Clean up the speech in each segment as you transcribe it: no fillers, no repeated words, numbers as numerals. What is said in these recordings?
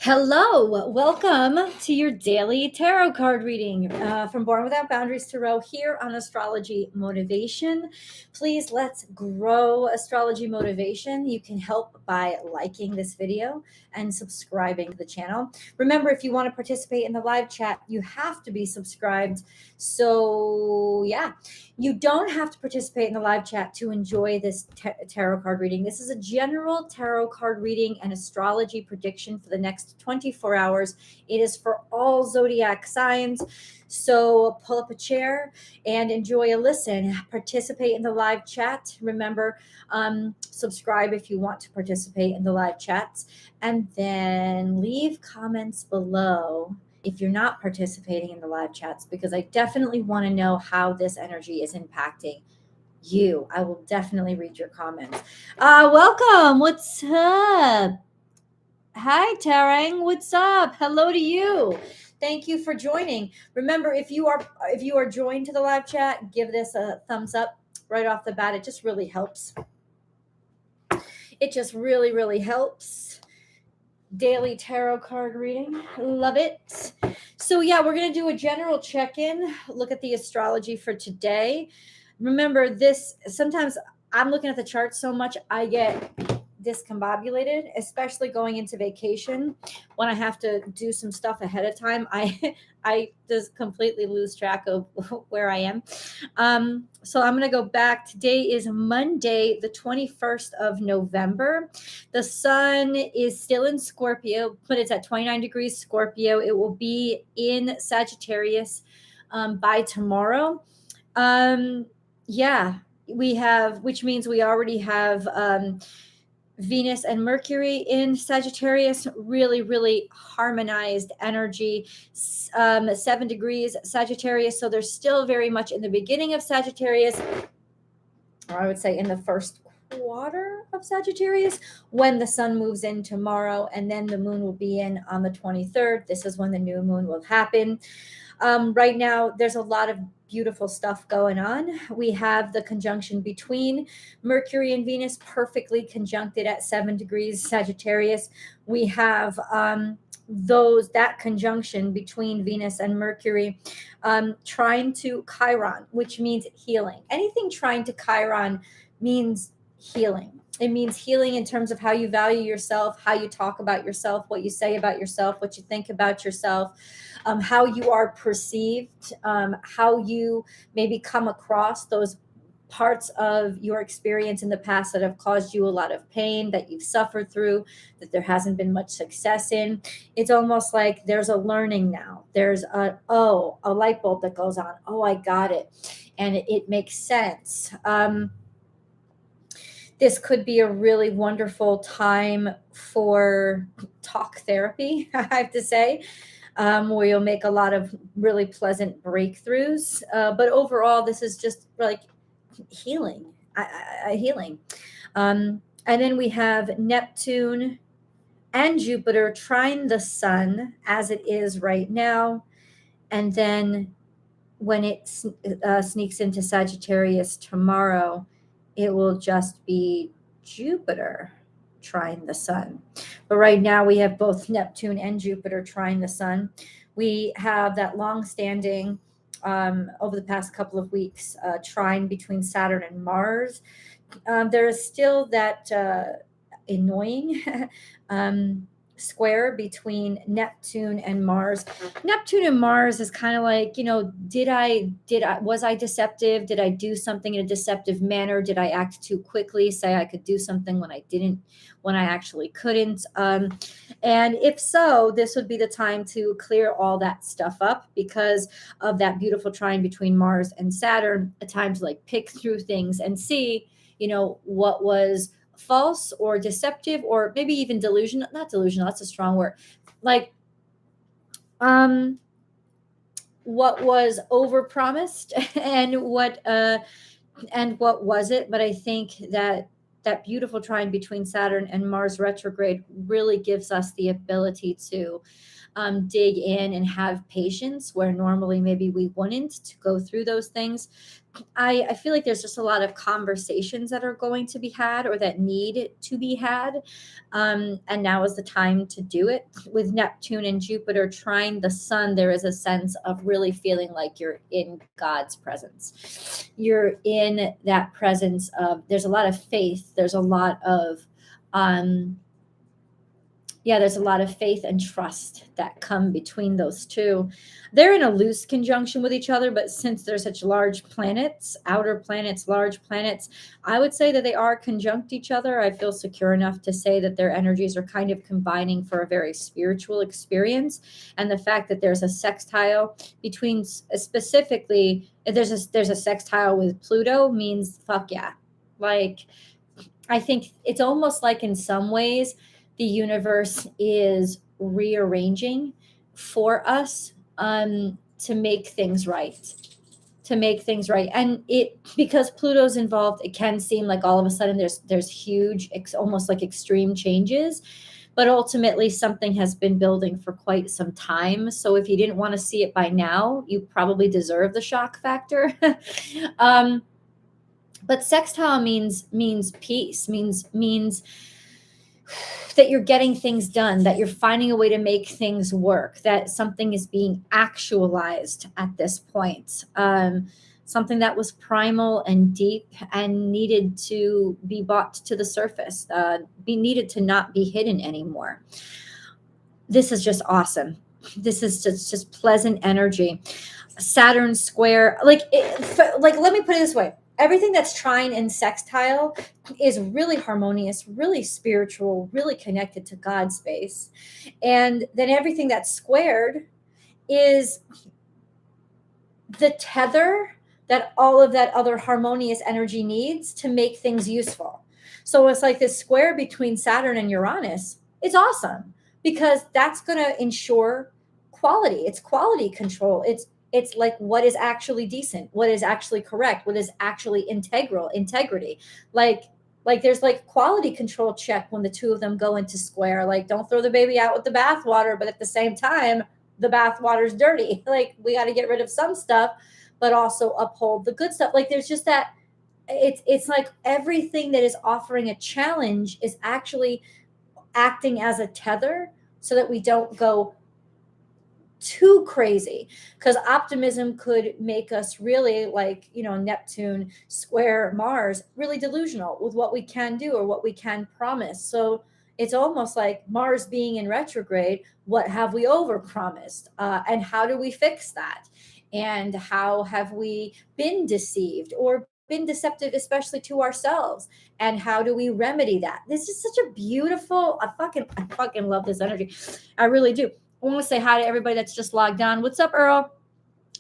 Hello, welcome to your daily tarot card reading from Born Without Boundaries Tarot here on Astrology Motivation. Please let's grow astrology motivation. You can help by liking this video and subscribing to the channel. Remember, if you want to participate in the live chat, you have to be subscribed. So, yeah, you don't have to participate in the live chat to enjoy this tarot card reading. This is a general tarot card reading and astrology prediction for the next 24 hours. It is for all zodiac signs. So pull up a chair and enjoy a listen. Participate in the live chat. Remember, subscribe if you want to participate in the live chats. And then leave comments below if you're not participating in the live chats, because I definitely want to know how this energy is impacting you. I will definitely read your comments. Welcome. What's up? Hi, Tarang. What's up? Hello to you. Thank you for joining. Remember, if you are joined to the live chat, give this a thumbs up right off the bat. It just really helps. It just really helps. Daily tarot card reading. Love it. So yeah, we're going to do a general check-in, look at the astrology for today. Remember this, sometimes I'm looking at the chart so much I get discombobulated, especially going into vacation when I have to do some stuff ahead of time. I just completely lose track of where I am. So I'm going to go back. Today is Monday, the 21st of November. The sun is still in Scorpio, but it's at 29 degrees Scorpio. It will be in Sagittarius by tomorrow. Yeah, we have, which means we already have Venus and Mercury in Sagittarius, really harmonized energy, 7 degrees Sagittarius. So they're still very much in the beginning of Sagittarius, or I would say in the first quarter of Sagittarius, when the sun moves in tomorrow, and then the moon will be in on the 23rd. This is when the new moon will happen. Right now, there's a lot of beautiful stuff going on. We have the conjunction between Mercury and Venus perfectly conjuncted at 7 degrees Sagittarius. We have that conjunction between Venus and Mercury trying to Chiron, which means healing. Anything trying to Chiron means healing. It means healing in terms of how you value yourself, how you talk about yourself, what you say about yourself, what you think about yourself, how you are perceived, how you maybe come across those parts of your experience in the past that have caused you a lot of pain, that you've suffered through, that there hasn't been much success in. It's almost like there's a learning now. There's a light bulb that goes on. Oh, I got it. And it makes sense. This could be a really wonderful time for talk therapy, I have to say, where you'll make a lot of really pleasant breakthroughs. But overall, this is just like healing, healing. And then we have Neptune and Jupiter trine the sun as it is right now. And then when it sneaks into Sagittarius tomorrow, it will just be Jupiter trine the sun. But right now we have both Neptune and Jupiter trine the sun. We have that long-standing, over the past couple of weeks, trine between Saturn and Mars. There is still that annoying square between Neptune and Mars. Neptune and Mars is kind of like, was I deceptive? Did I do something in a deceptive manner? Did I act too quickly, say I could do something when I didn't, when I actually couldn't? And if so, this would be the time to clear all that stuff up because of that beautiful trine between Mars and Saturn, a time to like pick through things and see, what was false or deceptive or maybe even delusional. Not delusional, that's a strong word. Like what was overpromised and what was it. But I think that beautiful trine between Saturn and Mars retrograde really gives us the ability to dig in and have patience where normally maybe we wouldn't, to go through those things. I feel like there's just a lot of conversations that are going to be had or that need to be had. And now is the time to do it. With Neptune and Jupiter trine the sun, there is a sense of really feeling like you're in God's presence. You're in that presence of, there's a lot of faith. There's a lot of, there's a lot of faith and trust that come between those two. They're in a loose conjunction with each other, but since they're such large planets, outer planets, large planets, I would say that they are conjunct each other. I feel secure enough to say that their energies are kind of combining for a very spiritual experience. And the fact that there's a sextile between, specifically, there's a sextile with Pluto means fuck yeah. Like, I think it's almost like in some ways the universe is rearranging for us, to make things right. And it, because Pluto's involved, it can seem like all of a sudden there's huge, almost like extreme changes. But ultimately, something has been building for quite some time. So if you didn't want to see it by now, you probably deserve the shock factor. But sextile means peace, means that you're getting things done, that you're finding a way to make things work, that something is being actualized at this point. Something that was primal and deep and needed to be brought to the surface, needed to not be hidden anymore. This is just awesome. This is just pleasant energy. Saturn square, like let me put it this way. Everything that's trine and sextile is really harmonious, really spiritual, really connected to God's space. And then everything that's squared is the tether that all of that other harmonious energy needs to make things useful. So it's like this square between Saturn and Uranus. It's awesome because that's going to ensure quality. It's quality control. It's like what is actually decent, what is actually correct, what is actually integrity. Like there's like quality control check when the two of them go into square. Like, don't throw the baby out with the bathwater, but at the same time, the bathwater's dirty. Like, we got to get rid of some stuff, but also uphold the good stuff. Like, there's just that. It's like everything that is offering a challenge is actually acting as a tether so that we don't go too crazy, because optimism could make us really, like, Neptune square Mars, really delusional with what we can do or what we can promise. So it's almost like Mars being in retrograde. What have we overpromised, and how do we fix that? And how have we been deceived or been deceptive, especially to ourselves? And how do we remedy that? This is such a beautiful, I fucking love this energy. I really do. I want to say hi to everybody that's just logged on. What's up, Earl?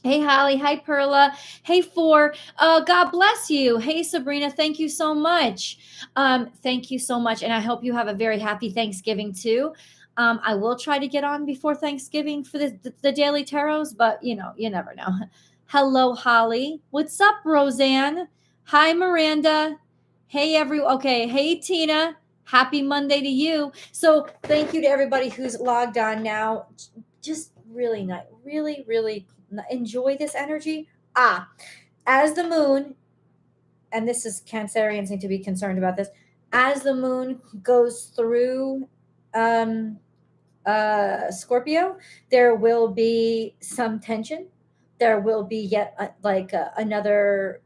Hey, Holly. Hi, Perla. Hey, Four. God bless you. Hey, Sabrina. Thank you so much. Thank you so much. And I hope you have a very happy Thanksgiving, too. I will try to get on before Thanksgiving for the daily tarots, but, you never know. Hello, Holly. What's up, Roseanne? Hi, Miranda. Hey, everyone. Okay. Hey, Tina. Happy Monday to you. So thank you to everybody who's logged on now. Just really nice. Really, really enjoy this energy. As the moon, and this is Cancerians need to be concerned about this, as the moon goes through Scorpio, there will be some tension. There will be yet another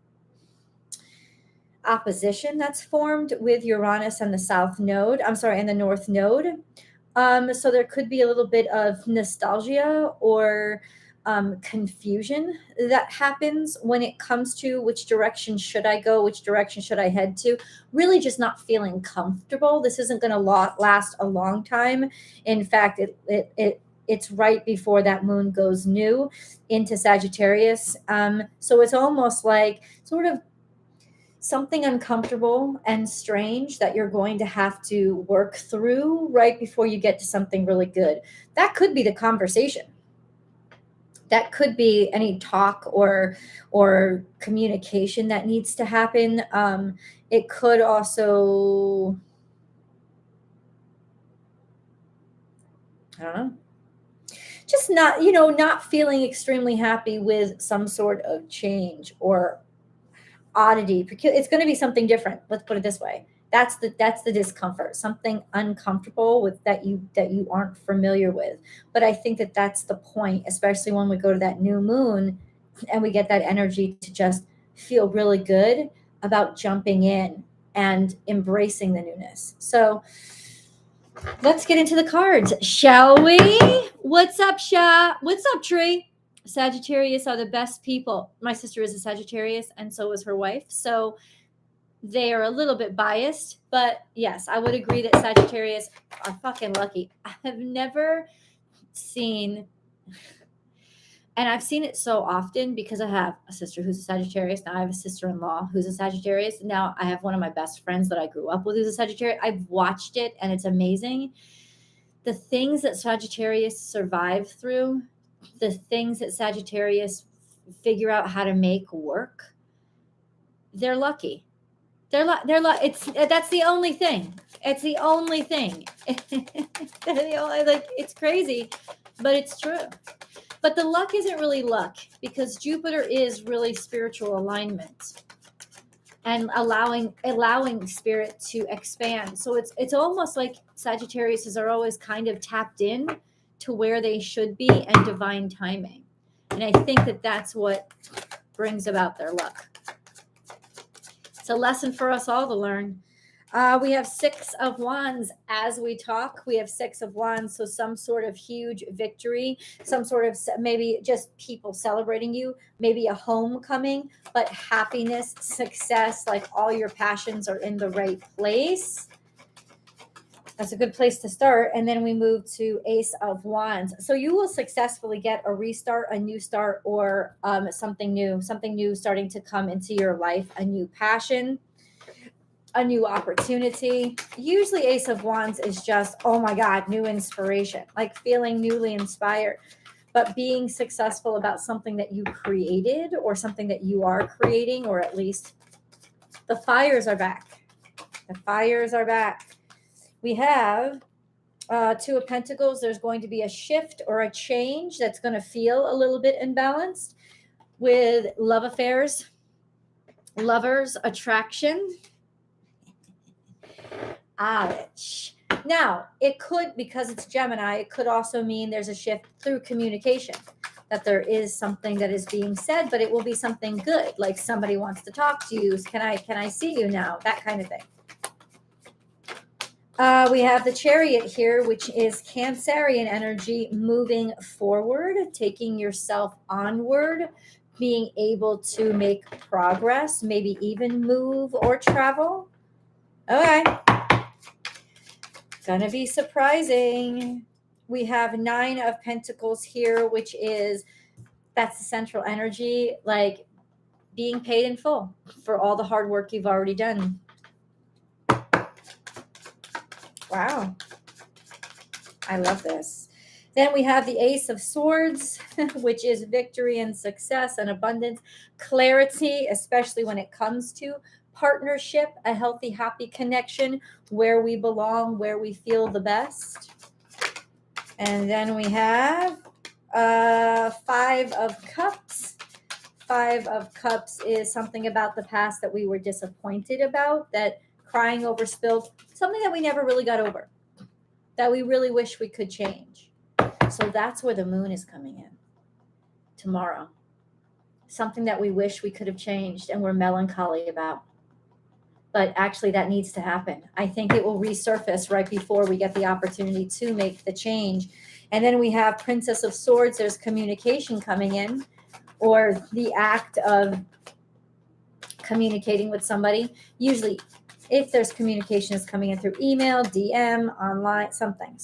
opposition that's formed with Uranus and the south node. I'm sorry, and the north node. So there could be a little bit of nostalgia or confusion that happens when it comes to which direction should I go, which direction should I head to. Really just not feeling comfortable. This isn't going to last a long time. In fact, it's right before that moon goes new into Sagittarius. So it's almost like sort of something uncomfortable and strange that you're going to have to work through right before you get to something really good. That could be the conversation. That could be any talk or communication that needs to happen. It could also, I don't know. just not, not feeling extremely happy with some sort of change or oddity, because it's going to be something different. Let's put it this way. That's the discomfort, something uncomfortable with that you aren't familiar with. But I think that that's the point, especially when we go to that new moon and we get that energy to just feel really good about jumping in and embracing the newness. So let's get into the cards, shall we? What's up, Sha? What's up, Tree? Sagittarius are the best people. My sister is a Sagittarius, and so is her wife. So they are a little bit biased, but yes, I would agree that Sagittarius are fucking lucky. I have never seen, and I've seen it so often because I have a sister who's a Sagittarius. Now I have a sister-in-law who's a Sagittarius. Now I have one of my best friends that I grew up with who's a Sagittarius. I've watched it and it's amazing. The things that Sagittarius survive through, the things that Sagittarius figure out how to make work, they're lucky. That's the only thing. It's the only thing. It's crazy, but it's true. But the luck isn't really luck, because Jupiter is really spiritual alignment and allowing spirit to expand. So it's almost like Sagittarius are always kind of tapped in to where they should be and divine timing. And I think that that's what brings about their luck. It's a lesson for us all to learn. We have 6 of Wands as we talk. We have 6 of Wands. So some sort of huge victory, some sort of maybe just people celebrating you, maybe a homecoming, but happiness, success, like all your passions are in the right place. That's a good place to start. And then we move to Ace of Wands. So you will successfully get a restart, a new start, or something new starting to come into your life, a new passion, a new opportunity. Usually Ace of Wands is just, oh my God, new inspiration, like feeling newly inspired, but being successful about something that you created or something that you are creating, or at least the fires are back. The fires are back. We have 2 of Pentacles. There's going to be a shift or a change that's going to feel a little bit imbalanced with love affairs, lovers, attraction. Ouch. Now, it could, because it's Gemini, it could also mean there's a shift through communication, that there is something that is being said, but it will be something good, like somebody wants to talk to you. Can I see you now? That kind of thing. We have the Chariot here, which is Cancerian energy, moving forward, taking yourself onward, being able to make progress, maybe even move or travel. Okay. Gonna be surprising. We have 9 of Pentacles here, which is, that's the central energy, like being paid in full for all the hard work you've already done. Wow. I love this. Then we have the Ace of Swords, which is victory and success and abundance, clarity, especially when it comes to partnership, a healthy, happy connection, where we belong, where we feel the best. And then we have 5 of Cups. 5 of Cups is something about the past that we were disappointed about, that crying over spilled, something that we never really got over, that we really wish we could change. So that's where the moon is coming in tomorrow. Something that we wish we could have changed and we're melancholy about. But actually that needs to happen. I think it will resurface right before we get the opportunity to make the change. And then we have Princess of Swords. There's communication coming in, or the act of communicating with somebody. Usually, if there's communication, is coming in through email, DM, online, something.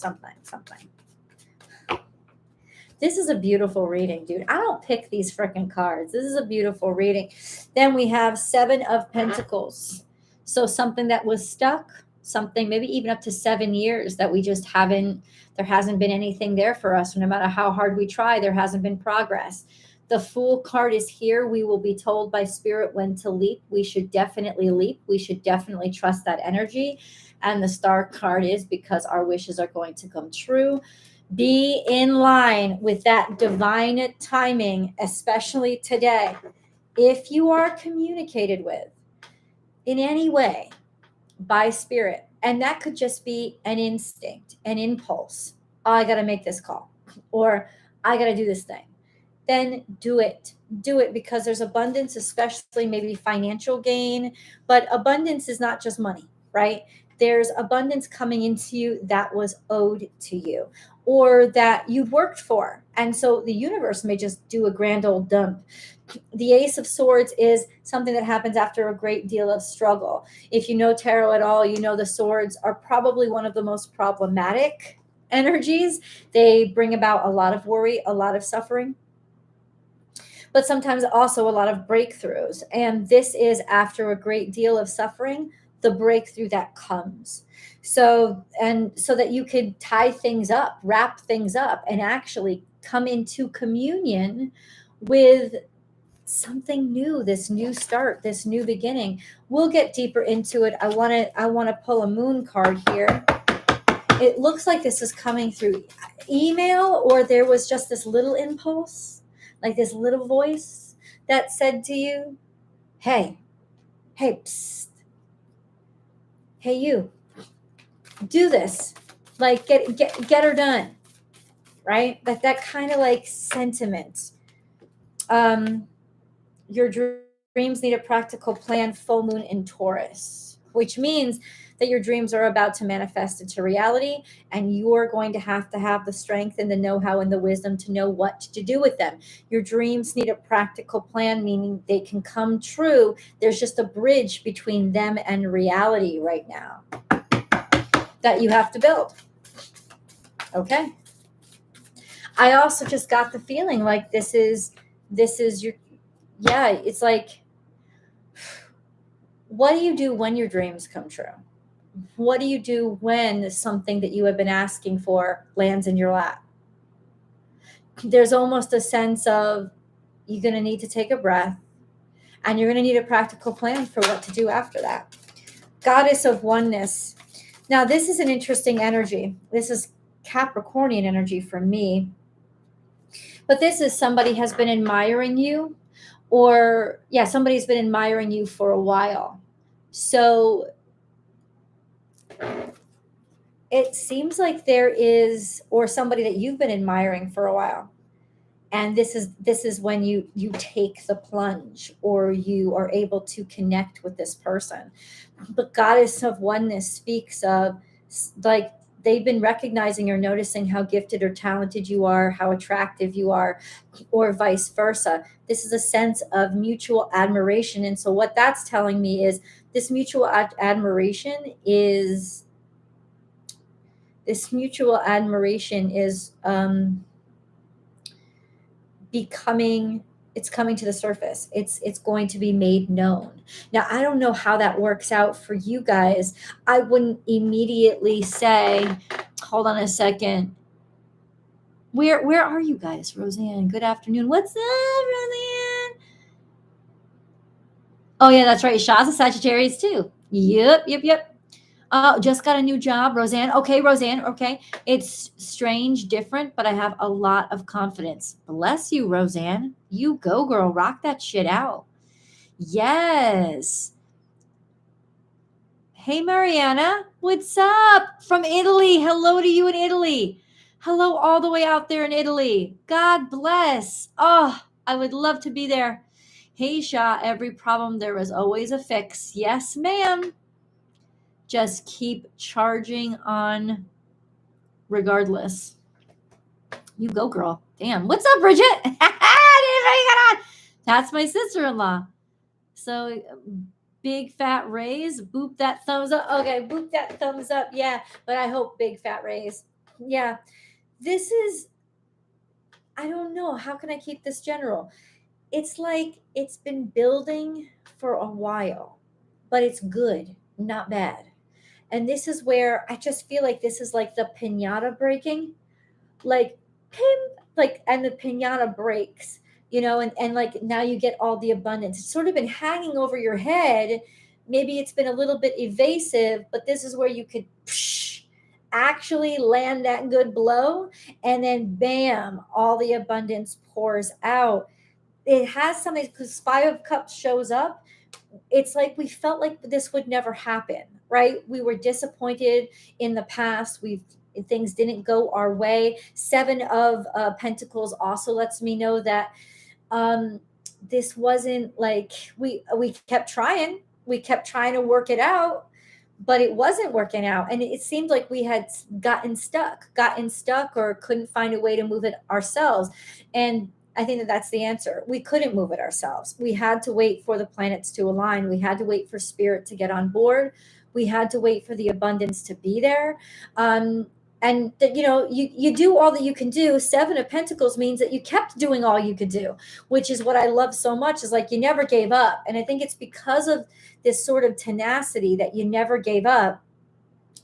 This is a beautiful reading, dude. I don't pick these freaking cards. This is a beautiful reading. Then we have 7 of Pentacles. So something that was stuck, something maybe even up to 7 years that we just there hasn't been anything there for us. No matter how hard we try, there hasn't been progress. The Fool card is here. We will be told by Spirit when to leap. We should definitely leap. We should definitely trust that energy. And the Star card is because our wishes are going to come true. Be in line with that divine timing, especially today. If you are communicated with in any way by spirit, and that could just be an instinct, an impulse. Oh, I got to make this call, or I got to do this thing. Then do it. Do it, because there's abundance, especially maybe financial gain. But abundance is not just money, right? There's abundance coming into you that was owed to you or that you worked for. And so the universe may just do a grand old dump. The Ace of Swords is something that happens after a great deal of struggle. If you know tarot at all, you know the swords are probably one of the most problematic energies. They bring about a lot of worry, a lot of suffering, but sometimes also a lot of breakthroughs. And this is after a great deal of suffering, the breakthrough that comes. So, and so that you could tie things up, wrap things up, and actually come into communion with something new, this new start, this new beginning. We'll get deeper into it. I want to pull a moon card here. It looks like this is coming through email, or there was just this little impulse, like this little voice that said to you, hey, psst, hey, you, do this, like get her done, right? Like that kind of like sentiment. Your dreams need a practical plan, full moon in Taurus, which means that your dreams are about to manifest into reality, and you're going to have the strength and the know-how and the wisdom to know what to do with them. Your dreams need a practical plan, meaning they can come true. There's just a bridge between them and reality right now that you have to build. Okay. I also just got the feeling like this is your, yeah, it's like, what do you do when your dreams come true? What do you do when something that you have been asking for lands in your lap? There's almost a sense of you're going to need to take a breath, and you're going to need a practical plan for what to do after that. Goddess of oneness. Now, this is an interesting energy. This is Capricornian energy for me. But this is somebody has been admiring you, or somebody's been admiring you for a while. So it seems like there is, or somebody that you've been admiring for a while. And this is when you take the plunge, or you are able to connect with this person. But Goddess of oneness speaks of like they've been recognizing or noticing how gifted or talented you are, how attractive you are, or vice versa. This is a sense of mutual admiration. And so what that's telling me is this mutual admiration is it's coming to the surface. It's going to be made known. Now, I don't know how that works out for you guys. I wouldn't immediately say, hold on a second. Where are you guys? Roseanne, good afternoon. What's up, Roseanne? Oh yeah, that's right. Shaw's a Sagittarius too. Yep. Oh, just got a new job, Roseanne. Okay, Roseanne. Okay. It's strange, different, but I have a lot of confidence. Bless you, Roseanne. You go, girl. Rock that shit out. Yes. Hey, Mariana. What's up? From Italy. Hello to you in Italy. Hello all the way out there in Italy. God bless. Oh, I would love to be there. Hey, Shaw. Every problem, there is always a fix. Yes, ma'am. Just keep charging on regardless. You go, girl. Damn. What's up, Bridget? That's my sister-in-law. So big fat raise. Boop that thumbs up. Okay, boop that thumbs up. Yeah, but I hope big fat raise. Yeah. This is, I don't know. How can I keep this general? It's like it's been building for a while, but it's good, not bad. And this is where I just feel like this is like the piñata breaking, like pim, like, and the piñata breaks, and like now you get all the abundance. It's sort of been hanging over your head. Maybe it's been a little bit evasive, but this is where you could actually land that good blow, and then bam, all the abundance pours out. It has something, because Five of Cups shows up. It's like we felt like this would never happen, right? We were disappointed in the past. Things didn't go our way. Seven of Pentacles also lets me know that this wasn't like we kept trying. We kept trying to work it out, but it wasn't working out. And it seemed like we had gotten stuck or couldn't find a way to move it ourselves. And I think that that's the answer. We couldn't move it ourselves. We had to wait for the planets to align. We had to wait for spirit to get on board. We had to wait for the abundance to be there. And that, you do all that you can do. Seven of Pentacles means that you kept doing all you could do, which is what I love so much, is like you never gave up. And I think it's because of this sort of tenacity that you never gave up,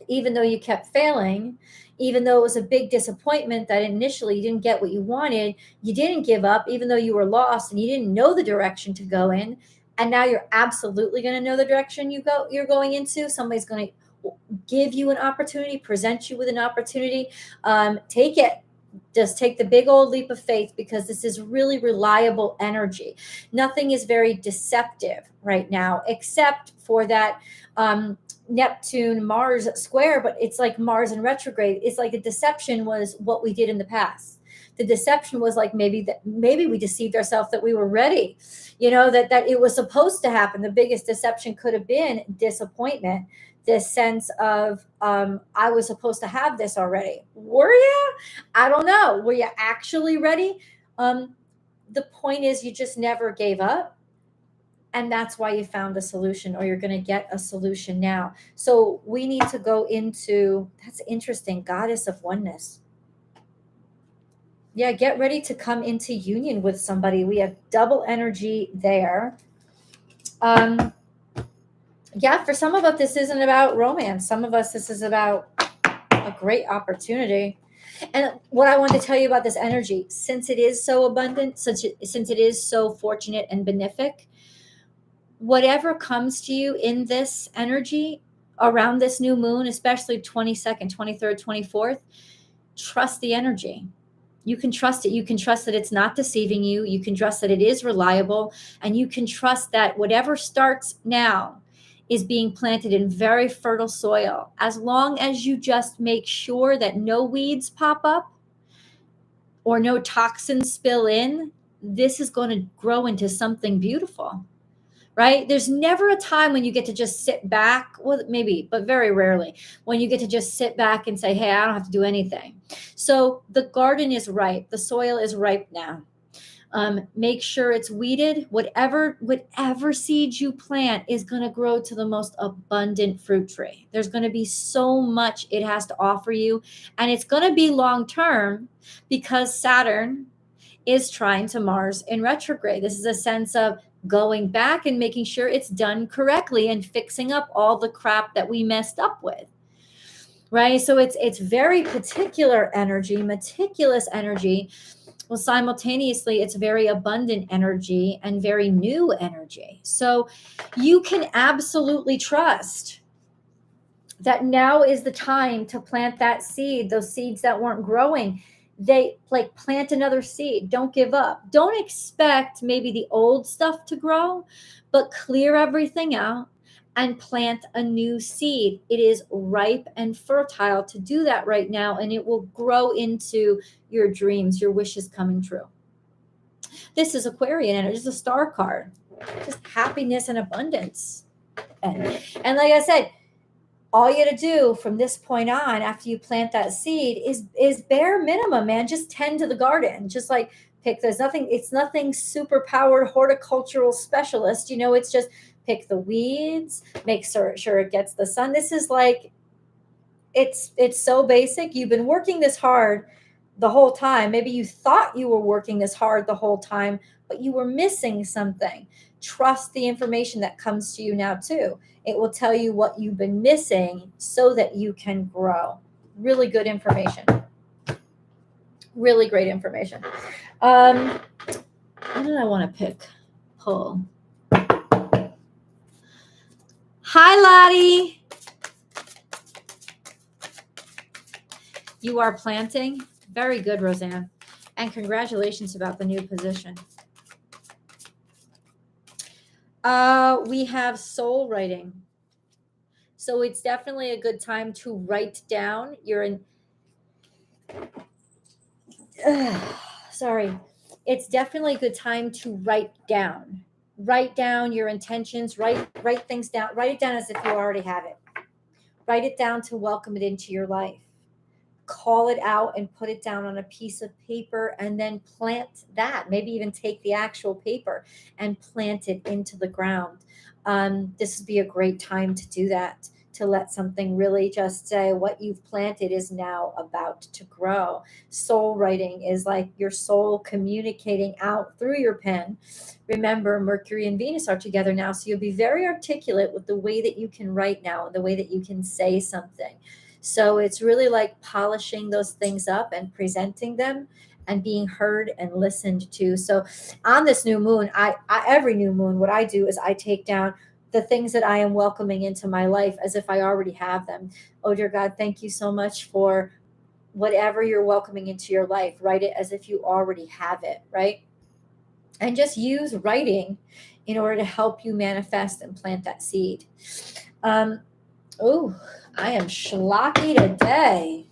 even though you kept failing, even though it was a big disappointment that initially you didn't get what you wanted. You didn't give up, even though you were lost and you didn't know the direction to go in. And now you're absolutely going to know the direction you're going into. Somebody's going to give you an opportunity, present you with an opportunity. Take it. Just take the big old leap of faith, because this is really reliable energy. Nothing is very deceptive right now, except for that Neptune Mars square, but it's like Mars in retrograde. It's like the deception was what we did in the past. The deception was like maybe we deceived ourselves that we were ready, that it was supposed to happen. The biggest deception could have been disappointment, this sense of I was supposed to have this already. Were you? I don't know. Were you actually ready? The point is, you just never gave up. And that's why you found a solution, or you're going to get a solution now. So we need to go into, that's interesting, Goddess of Oneness. Yeah, get ready to come into union with somebody. We have double energy there. Yeah, for some of us, this isn't about romance. Some of us, this is about a great opportunity. And what I want to tell you about this energy, since it is so abundant, since it is so fortunate and benefic, whatever comes to you in this energy around this new moon, especially 22nd, 23rd, 24th, trust the energy. You can trust it. You can trust that it's not deceiving you. You can trust that it is reliable. And you can trust that whatever starts now is being planted in very fertile soil. As long as you just make sure that no weeds pop up or no toxins spill in, this is going to grow into something beautiful. Right? There's never a time when you get to just sit back. Well, maybe, but very rarely, when you get to just sit back and say, hey, I don't have to do anything. So the garden is ripe. The soil is ripe now. Make sure it's weeded. Whatever seeds you plant is going to grow to the most abundant fruit tree. There's going to be so much it has to offer you. And it's going to be long-term, because Saturn is trine to Mars in retrograde. This is a sense of going back and making sure it's done correctly and fixing up all the crap that we messed up with. Right? So it's very particular energy, meticulous energy. Well, simultaneously, it's very abundant energy and very new energy. So you can absolutely trust that now is the time to plant that seed, those seeds that weren't growing. They like plant another seed. Don't give up. Don't expect maybe the old stuff to grow, but clear everything out and plant a new seed. It is ripe and fertile to do that right now, and it will grow into your dreams, your wishes coming true. This is Aquarian energy. It's a star card. Just happiness and abundance. And like I said, all you got to do from this point on, after you plant that seed, is bare minimum, man. Just tend to the garden. Just like it's nothing super powered horticultural specialist. It's just pick the weeds, make sure it gets the sun. This is like, it's so basic. You've been working this hard the whole time. Maybe you thought you were working this hard the whole time, but you were missing something. Trust the information that comes to you now too. It will tell you what you've been missing so that you can grow. Really good information. Really great information. What did I want to pull? Hi, Lottie. You are planting. Very good, Roseanne. And congratulations about the new position. We have soul writing. So it's definitely a good time to write down sorry. It's definitely a good time to write down. Write down your intentions, write things down. Write it down as if you already have it. Write it down to welcome it into your life. Call it out and put it down on a piece of paper, and then plant that. Maybe even take the actual paper and plant it into the ground. This would be a great time to do that, to let something really just say what you've planted is now about to grow. Soul writing is like your soul communicating out through your pen. Remember, Mercury and Venus are together now, so you'll be very articulate with the way that you can write now and the way that you can say something. So it's really like polishing those things up and presenting them and being heard and listened to. So on this new moon, I every new moon, what I do is I take down the things that I am welcoming into my life as if I already have them. Oh, dear God, thank you so much for whatever you're welcoming into your life. Write it as if you already have it, right? And just use writing in order to help you manifest and plant that seed. Oh, I am schlocky today.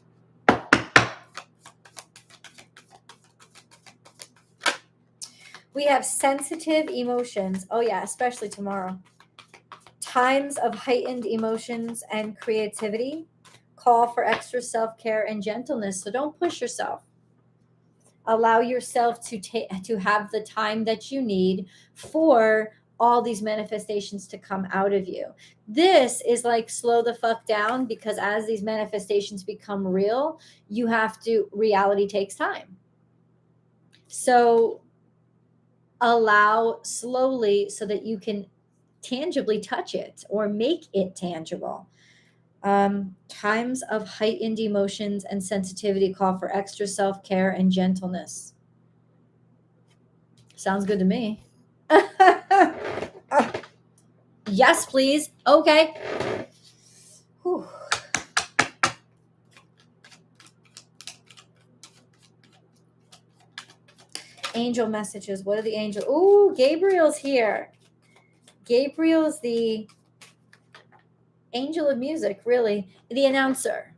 We have sensitive emotions. Oh, yeah, especially tomorrow. Times of heightened emotions and creativity call for extra self-care and gentleness. So don't push yourself. Allow yourself to have the time that you need for all these manifestations to come out of you. This is like slow the fuck down, because as these manifestations become real, reality takes time. So allow slowly so that you can tangibly touch it or make it tangible. Times of heightened emotions and sensitivity call for extra self-care and gentleness. Sounds good to me. Yes, please. Okay. Whew. Angel messages. What are the angels? Ooh, Gabriel's here. Gabriel's the angel of music, really. The announcer.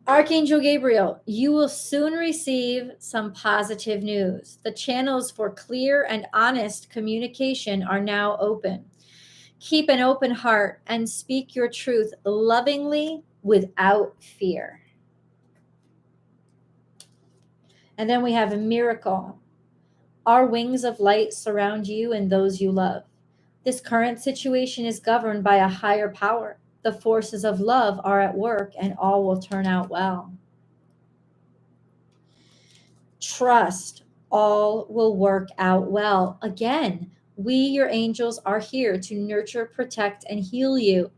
Archangel Gabriel, you will soon receive some positive news. The channels for clear and honest communication are now open. Keep an open heart and speak your truth lovingly without fear. And then we have a miracle. Our wings of light surround you and those you love. This current situation is governed by a higher power. The forces of love are at work, and all will turn out well. Trust, all will work out well. Again, we, your angels, are here to nurture, protect, and heal you.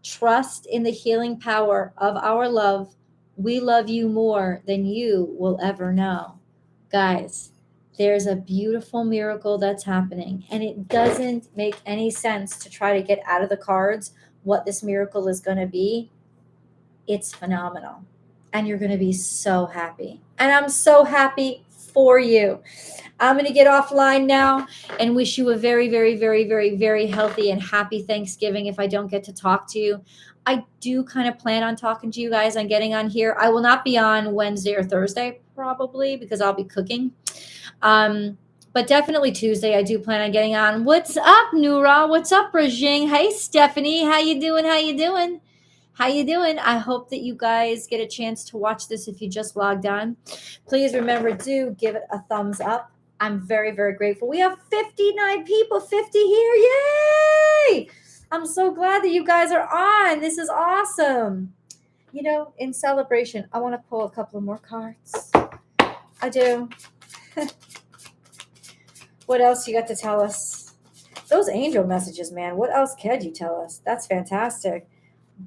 Trust in the healing power of our love. We love you more than you will ever know. Guys, there's a beautiful miracle that's happening, and it doesn't make any sense to try to get out of the cards what this miracle is going to be. It's phenomenal, and you're going to be so happy, and I'm so happy for you. I'm going to get offline now and wish you a very, very, very, very, very healthy and happy Thanksgiving if I don't get to talk to you. I do kind of plan on talking to you guys on getting on here. I will not be on Wednesday or Thursday probably because I'll be cooking. But definitely Tuesday, I do plan on getting on. What's up, Nura? What's up, Rajing? Hey, Stephanie. How you doing? How you doing? How you doing? I hope that you guys get a chance to watch this if you just logged on. Please remember to give it a thumbs up. I'm very, very grateful. We have 59 people, 50 here. Yay! I'm so glad that you guys are on. This is awesome. You know, in celebration, I want to pull a couple of more cards. I do. What else you got to tell us? Those angel messages, man. What else can you tell us? That's fantastic.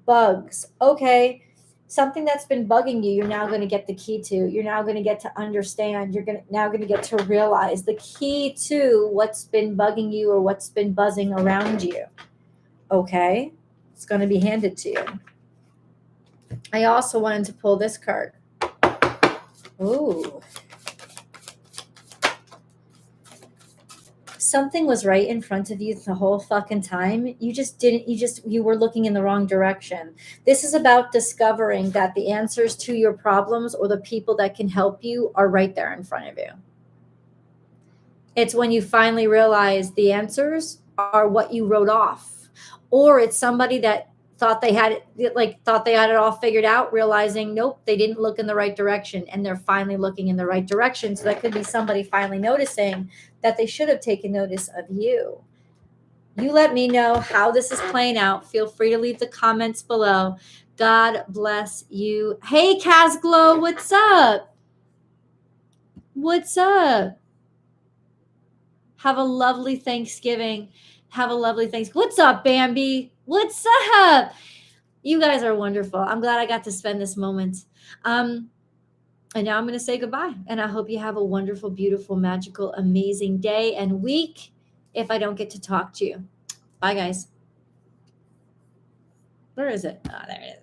Bugs. Okay. Something that's been bugging you, you're now going to get the key to. You're now going to get to understand. You're now going to get to realize the key to what's been bugging you or what's been buzzing around you. Okay. It's going to be handed to you. I also wanted to pull this card. Ooh. Something was right in front of you the whole fucking time. You were looking in the wrong direction. This is about discovering that the answers to your problems or the people that can help you are right there in front of you. It's when you finally realize the answers are what you wrote off, or it's somebody that thought they had it all figured out, realizing nope, they didn't look in the right direction, and they're finally looking in the right direction. So that could be somebody finally noticing that they should have taken notice of you. You let me know how this is playing out. Feel free to leave the comments below. God bless you. Hey, Casglow, what's up? What's up? Have a lovely Thanksgiving. Have a lovely Thanksgiving. What's up, Bambi? What's up? You guys are wonderful. I'm glad I got to spend this moment. And now I'm going to say goodbye. And I hope you have a wonderful, beautiful, magical, amazing day and week if I don't get to talk to you. Bye, guys. Where is it? Oh, there it is.